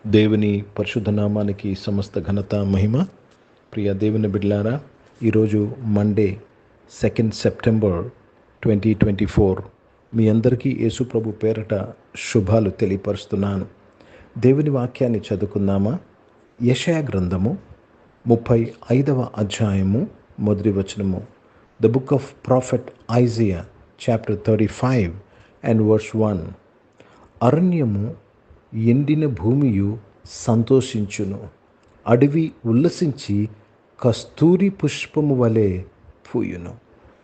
దేవుని పరిశుద్ధ నామానికి సమస్త ఘనత మహిమ. ప్రియ దేవుని బిడ్డలారా, ఈరోజు మండే 2 సెప్టెంబర్ 2024 మీ అందరికీ యేసు ప్రభు పేరట శుభాలు తెలియపరుస్తున్నాను. దేవుని వాక్యాన్ని చదువుకుందామా? యెషయా గ్రంథము 35వ అధ్యాయము మొదటి వచనము. The book of prophet Isaiah chapter 35 and verse 1. అరణ్యము ఎండిన భూమియు సంతోషించును, అడవి ఉల్లసించి కస్తూరి పుష్పము వలె పూయును.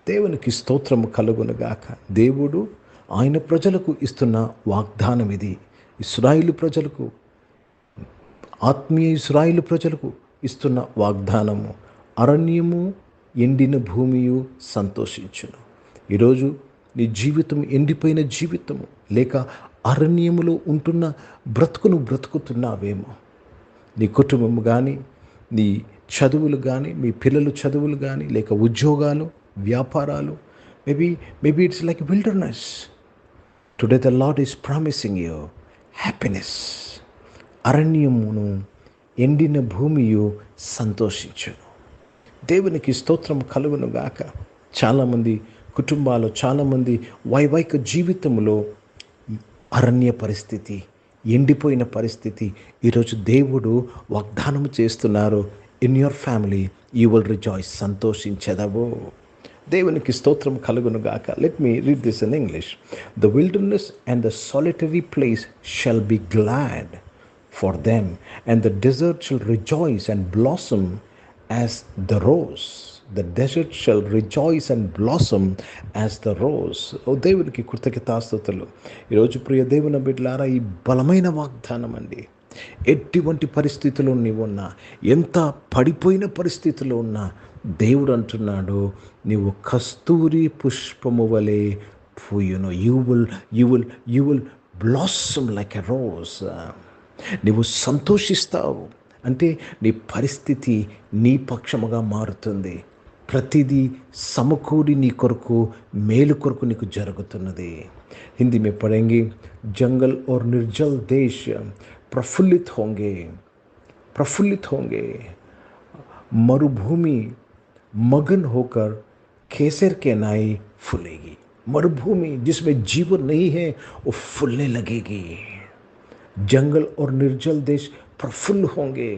దేవునికి స్తోత్రము కలుగునుగాక. దేవుడు ఆయన ప్రజలకు ఇస్తున్న వాగ్దానం ఇది. ఇశ్రాయేలు ప్రజలకు, ఆత్మీయ ఇశ్రాయేలు ప్రజలకు ఇస్తున్న వాగ్దానము. అరణ్యము ఎండిన భూమియు సంతోషించును. ఈరోజు నీ జీవితం ఎండిపోయిన జీవితము, లేక అరణ్యములో ఉంటున్న బ్రతుకును బ్రతుకుతున్నావేమో. నీ కుటుంబం కానీ, నీ చదువులు కానీ, మీ పిల్లలు చదువులు కానీ, లేక ఉద్యోగాలు, వ్యాపారాలు, maybe it's like wilderness. Today the Lord is promising you happiness. అరణ్యమును ఎండిన భూమియు సంతోషించును. దేవునికి స్తోత్రం కలుగును గాక. చాలామంది కుటుంబాలు, చాలామంది వైవాహిక జీవితంలో అరణ్య పరిస్థితి, ఎండిపోయిన పరిస్థితి. ఈరోజు దేవుడు వాగ్దానం చేస్తున్నారు, in your family you will rejoice. సంతోషించెదవు. దేవునికి స్తోత్రం కలుగును గాక. Let me read this in English. The wilderness and the solitary place shall be glad for them, and the desert shall rejoice and blossom as the rose. The desert shall rejoice and blossom as the rose. ఓ దేవునికి కృతజ్ఞతాస్తుతులు. ఈరోజు ప్రియ దేవుని బిడ్డలారా, ఈ బలమైన వాగ్దానం అండి. ఎటువంటి పరిస్థితుల్లో నీవున్నా, ఎంత పడిపోయిన పరిస్థితుల్లో ఉన్నా, దేవుడు అంటున్నాడు, నీవు కస్తూరి పుష్పము వలె పూయును. You will blossom like a rose. నీవు సంతోషిస్తావు అంటే నీ పరిస్థితి నీ పక్షముగా మారుతుంది. ప్రతిదీ సమకూడి నీ కొరకు, మేలు కొరకు నీకు జరుగుతున్నది. हिंदी में पढ़ेंगे, जंगल और निर्जल देश प्रफुल्लित होंगे, मरुभूमि मगन होकर केसर के नाई फूलेगी. मरुभूमि जिसमें जीवन नहीं है वो फूलने लगेगी. जंगल और निर्जल देश प्रफुल्ल होंगे.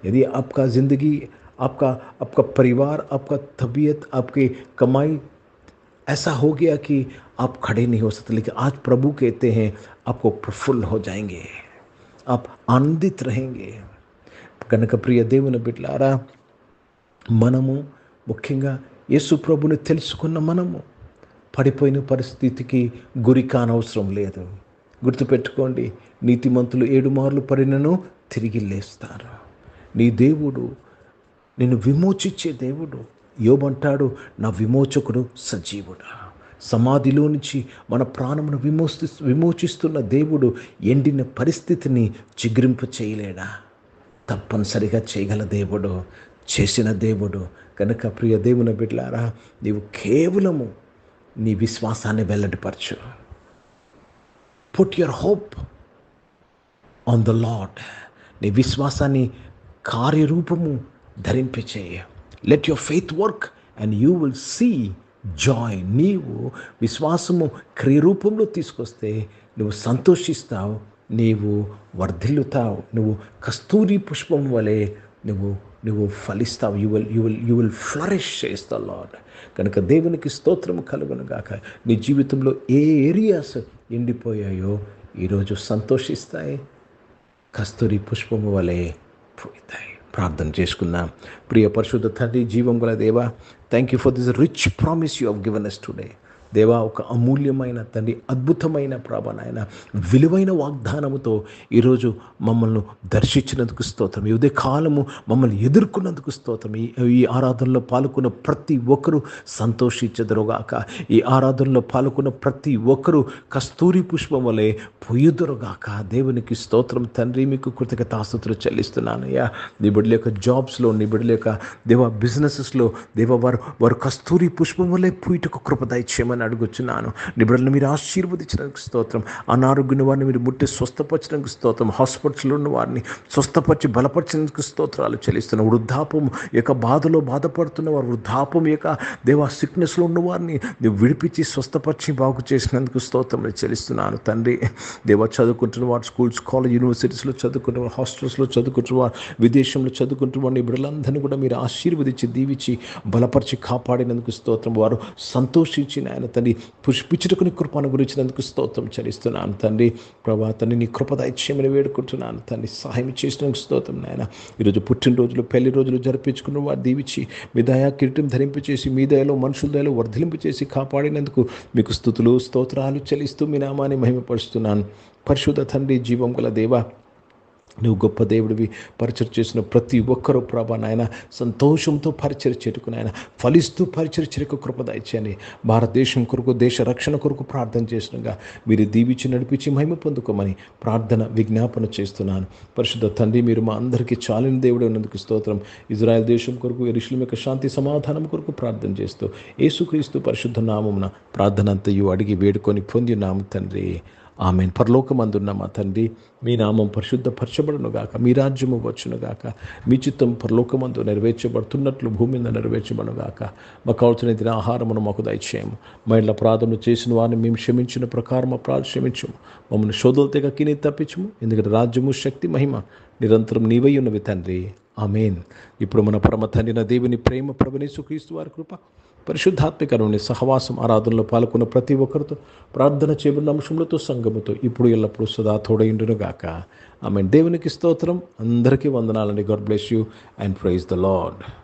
यदि आपका ज़िंदगी, आपका परिवार, आपका तबीयत, आपकी कमाई ऐसा हो गया कि आप खड़े नहीं हो सकते, लेकिन आज प्रभु कहते हैं आपको प्रफुल्ल हो जाएंगे, आप आनंदित रहेंगे. కనుక ప్రియ దేవుని బిడ్డలారా, మనము ముఖ్యంగా యేసు ప్రభుని తెలుసుకున్న మనము పడిపోయిన పరిస్థితికి గురి కానవసరం లేదు. గుర్తుపెట్టుకోండి, నీతిమంతులు 7 మార్లు పడినను తిరిగి లేస్తారు. నీ దేవుడు నిన్ను విమోచించే దేవుడు. యోబు అంటాడు, నా విమోచకుడు సజీవుడా. సమాధిలో నుంచి మన ప్రాణమును విమోచిస్తున్న దేవుడు ఎండిన పరిస్థితిని చిగురింప చేయలేడా? తప్పనిసరిగా చేయగల దేవుడు, చేసిన దేవుడు. కనుక ప్రియ దేవుని బిడ్డలారా, నీవు కేవలము నీ విశ్వాసాన్ని వెల్లడిపరచు. Put your hope on the Lord. నీ విశ్వాసాన్ని కార్యరూపము ధరింపచేయ. Let your faith work and you will see joy. నీవు విశ్వాసము క్రియరూపంలో తీసుకొస్తే నువ్వు సంతోషిస్తావు, నీవు వర్ధిల్లుతావు, నువ్వు కస్తూరి పుష్పం వలె నువ్వు ఫలిస్తావు. You will flourish says the Lord. కనుక దేవునికి స్తోత్రము కలుగును గాక. నీ జీవితంలో ఏ ఏరియాస్ ఎండిపోయాయో ఈరోజు సంతోషిస్తాయి, కస్తూరి పుష్పము వలె పూయితాయి. ప్రార్థన చేసుకుందాం. ప్రియ పరిశుద్ధ తండ్రి, జీవం గల దేవా, thank you for this rich promise you have given us today. దేవా, ఒక అమూల్యమైన తండ్రి, అద్భుతమైన ప్రభ నాయన, విలువైన వాగ్దానముతో ఈరోజు మమ్మల్ని దర్శించినందుకు స్తోత్రం. ఈ ఉదయకాలము మమ్మల్ని ఎదుర్కొన్నందుకు స్తోత్రం. ఈ ఆరాధనలో పాల్గొన్న ప్రతి ఒక్కరూ సంతోషించెదరుగాక. ఈ ఆరాధనలో పాల్గొన్న ప్రతి ఒక్కరూ కస్తూరి పుష్పం వలె పూయుదురుగాక. దేవునికి స్తోత్రం తండ్రి, మీకు కృతజ్ఞతాస్తుతులు చెల్లిస్తున్నాను. నీ బిడ్డల యొక్క జాబ్స్లో, నీ బిడ్డల యొక్క దేవా బిజినెసెస్లో దేవా వారు కస్తూరి పుష్పం వలె పూయుటకు కృప దయచేయమని దయచేయమని అడుగుచున్నాను. నీ బిడ్డలను మీరు ఆశీర్వదించడానికి స్తోత్రం. అనారోగ్యం వారిని మీరు ముట్టి స్వస్థపరచడానికి స్తోత్రం. హాస్పిటల్లో ఉన్న వారిని స్వస్థపరిచి బలపరచడానికి స్తోత్రాలు చెల్లిస్తున్నాం. వృద్ధాపం యొక్క బాధలో బాధపడుతున్న వారు, వృద్ధాపం యొక్క దేవా సిక్నెస్లో ఉన్న వారిని నువ్వు విడిపించి స్వస్థపరిచి బాగు చేసినందుకు స్తోత్రం చెల్లిస్తున్నాను తండ్రి. దేవా చదువుకుంటున్న వారు, స్కూల్స్, కాలేజ్, యూనివర్సిటీస్లో చదువుకుంటున్న వారు, హాస్టల్స్లో చదువుకుంటున్న వారు, విదేశంలో చదువుకుంటున్న వారిని బిడ్డలందరినీ కూడా మీరు ఆశీర్వదించి దీవించి బలపరిచి కాపాడినందుకు స్తోత్రం. వారు సంతోషించి నాయన తండ్రి పుష్పించుటకుని కృపను గురించినందుకు స్తోత్రం చెల్లిస్తున్నాను తండ్రి. ప్రభా తండ్రి నీ కృప దయచేయమని వేడుకుంటున్నాను తండ్రి. సహాయం చేసినందుకు స్తోత్రం నాయన. ఈరోజు పుట్టినరోజులు, పెళ్లి రోజులు జరిపించుకున్న వారు దీవించి మీ దయా కిరీటం ధరింపచేసి మీ దయలో మనుషుల దయలో వర్ధిలింపు చేసి కాపాడినందుకు మీకు స్తుతులు స్తోత్రాలు చెల్లిస్తూ మీ నామాన్ని మహిమపరుస్తున్నాను. పరిశుద్ధ తండ్రి, జీవం గల దేవా, నువ్వు గొప్ప దేవుడివి. పరిచయం చేసిన ప్రతి ఒక్కరూ ప్రభా నాయన సంతోషంతో పరిచయం చేటుకు నాయన ఫలిస్తూ పరిచయం చేయకు కృప దయచేయండి. భారతదేశం కొరకు, దేశ రక్షణ కొరకు ప్రార్థన చేసినగా మీరు దీవించి నడిపించి మహిమ పొందుకోమని ప్రార్థన విజ్ఞాపన చేస్తున్నాను. పరిశుద్ధ తండ్రి, మీరు మా అందరికీ చాలిన దేవుడు ఉన్నందుకు స్తోత్రం. ఇజ్రాయెల్ దేశం కొరకు, యెరూషలేము యొక్క శాంతి సమాధానం కొరకు ప్రార్థన చేస్తూ యేసుక్రీస్తు పరిశుద్ధ నామమున ప్రార్థన అంతయు అడిగి వేడుకొని పొంది నామ తండ్రి, ఆమెన్. పరలోకమందున్న మా తండ్రి, మీ నామం పరిశుద్ధపరచబడునుగాక, మీ రాజ్యము వచ్చునుగాక, మీ చిత్తం పరలోకమందు నెరవేర్చబడుతున్నట్లు భూమి మీద నెరవేర్చబడునుగాక. మాకు కావలసిన ఆహారమును మాకు దయచేయము. మా ఇంట్లో ప్రార్థన చేసిన వారిని మేము క్షమించిన ప్రకారం అపరాధం క్షమించము. మమ్మల్ని శోధనల తెగ కిని తప్పించము. ఎందుకంటే రాజ్యము, శక్తి, మహిమ నిరంతరం నీవై ఉన్నవి తండ్రి, ఆమెన్. ఇప్పుడు మన పరమ తండ్రి నా దేవుని ప్రేమ, ప్రభువైన యేసుక్రీస్తు వారి కృప, పరిశుద్ధాత్మికరుని సహవాసం, ఆరాధనలో పాల్గొన్న ప్రతి ఒక్కరితో, ప్రార్థన చేయబడిన అంశములతో, సంఘముతో ఇప్పుడు ఎల్లప్పుడూ సదా తోడైండును గాక. ఆమెన్. దేవునికి స్తోత్రం. అందరికీ వందనాలండి. God bless you and praise the lord.